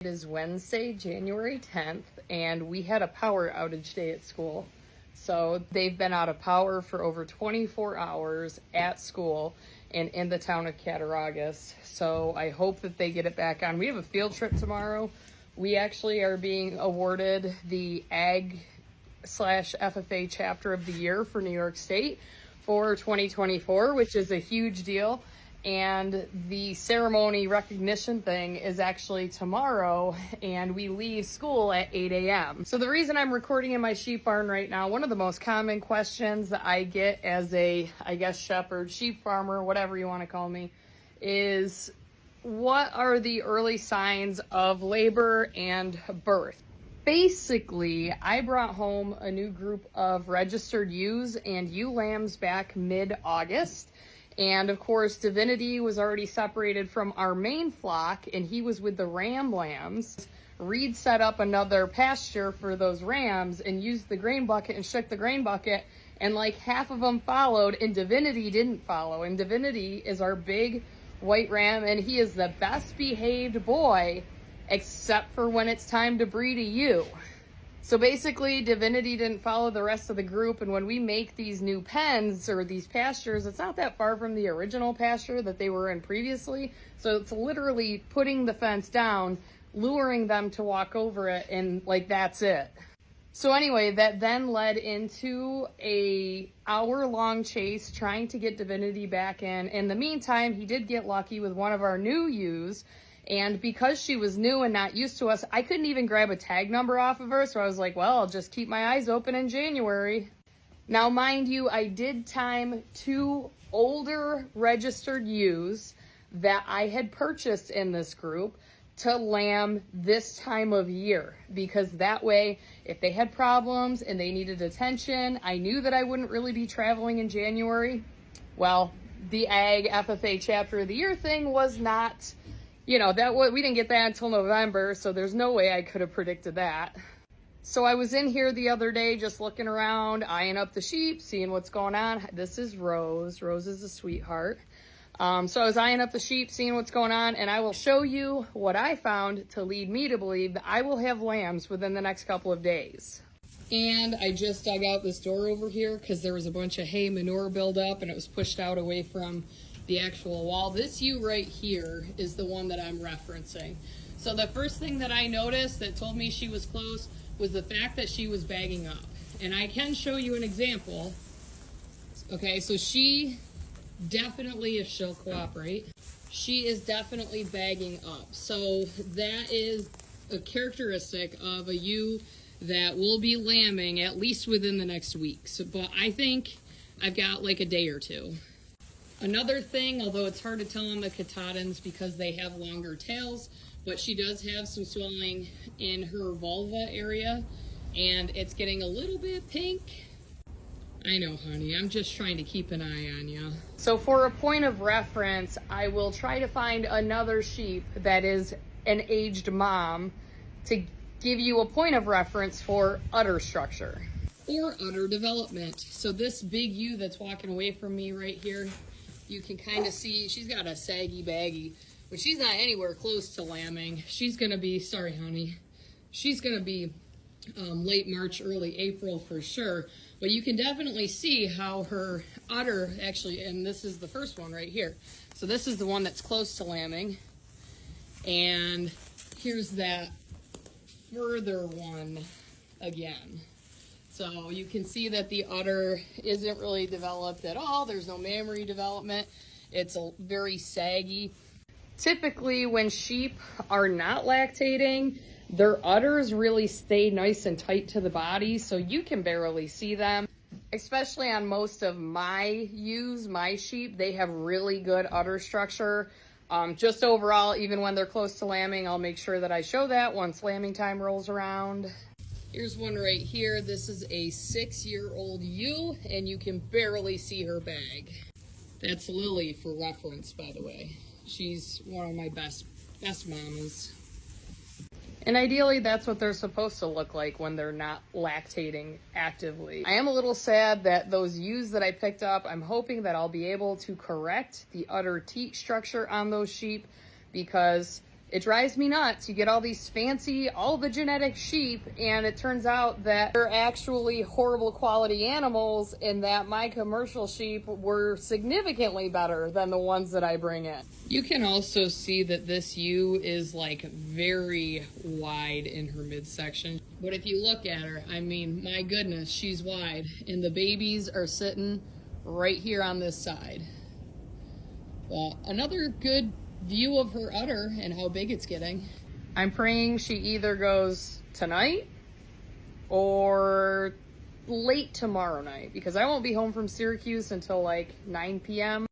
It is Wednesday, January 10th, and we had a power outage day at school. So they've been out of power for over 24 hours at school and in the town of Cattaraugus. So I hope that they get it back on. We have a field trip tomorrow. We actually are being awarded the Ag/FFA Chapter of the Year for New York State for 2024, which is a huge deal. And the ceremony recognition thing is actually tomorrow, and we leave school at 8 a.m. So the reason I'm recording in my sheep barn right now, one of the most common questions that I get as a, I guess, shepherd, sheep farmer, whatever you want to call me, is what are the early signs of labor and birth? Basically, I brought home a new group of registered ewes and ewe lambs back mid-August. And of course, Divinity was already separated from our main flock, and he was with the ram lambs. Reed set up another pasture for those rams and used the grain bucket and shook the grain bucket, and like half of them followed, and Divinity didn't follow. And Divinity is our big white ram, and he is the best behaved boy, except for when it's time to breed a ewe. So basically, Divinity didn't follow the rest of the group, and when we make these new pens or these pastures, it's not that far from the original pasture that they were in previously. So it's literally putting the fence down, luring them to walk over it, and like that's it. So anyway, that then led into a hour-long chase trying to get Divinity back in. In the meantime, he did get lucky with one of our new ewes. And because she was new and not used to us, I couldn't even grab a tag number off of her. So I was like, well, I'll just keep my eyes open in January. Now, mind you, I did time 2 older registered ewes that I had purchased in this group to lamb this time of year. Because that way, if they had problems and they needed attention, I knew that I wouldn't really be traveling in January. Well, the Ag/FFA Chapter of the Year thing was not... we didn't get that until November, so there's no way I could have predicted that. So I was in here the other day just looking around, eyeing up the sheep, seeing what's going on. This is Rose. Rose is a sweetheart. So I was eyeing up the sheep, seeing what's going on, and I will show you what I found to lead me to believe that I will have lambs within the next couple of days. And I just dug out this door over here because there was a bunch of hay manure buildup and it was pushed out away from the actual wall. This ewe right here is the one that I'm referencing. So the first thing that I noticed that told me she was close was the fact that she was bagging up. And I can show you an example. Okay, so she definitely, if she'll cooperate, she is definitely bagging up. So that is a characteristic of a ewe that will be lambing at least within the next week. So, but I think I've got like a day or two. Another thing, although it's hard to tell on the Katahdins because they have longer tails, but she does have some swelling in her vulva area, and it's getting a little bit pink. I know, honey, I'm just trying to keep an eye on you. So for a point of reference, I will try to find another sheep that is an aged mom to give you a point of reference for udder structure or udder development. So this big ewe that's walking away from me right here, you can kind of see she's got a saggy baggy, but she's not anywhere close to lambing. She's going to be, sorry, honey, she's going to be late March, early April for sure. But you can definitely see how her udder actually, and this is the first one right here. So this is the one that's close to lambing. And here's that further one again. So you can see that the udder isn't really developed at all. There's no mammary development. It's a very saggy. Typically when sheep are not lactating, their udders really stay nice and tight to the body, so you can barely see them. Especially on most of my ewes, my sheep, they have really good udder structure. Just overall, even when they're close to lambing, I'll make sure that I show that once lambing time rolls around. Here's one right here. This is a 6-year-old ewe, and you can barely see her bag. That's Lily for reference, by the way. She's one of my best mamas. And ideally, that's what they're supposed to look like when they're not lactating actively. I am a little sad that those ewes that I picked up, I'm hoping that I'll be able to correct the udder teat structure on those sheep, because It drives me nuts. You get all these fancy, all the genetic sheep, and it turns out that they're actually horrible quality animals, and that my commercial sheep were significantly better than the ones that I bring in. You can also see that this ewe is like very wide in her midsection. But if you look at her, I mean, my goodness, she's wide. And the babies are sitting right here on this side. But another good view of her udder and how big it's getting. I'm praying she either goes tonight or late tomorrow night, because I won't be home from Syracuse until like 9 p.m.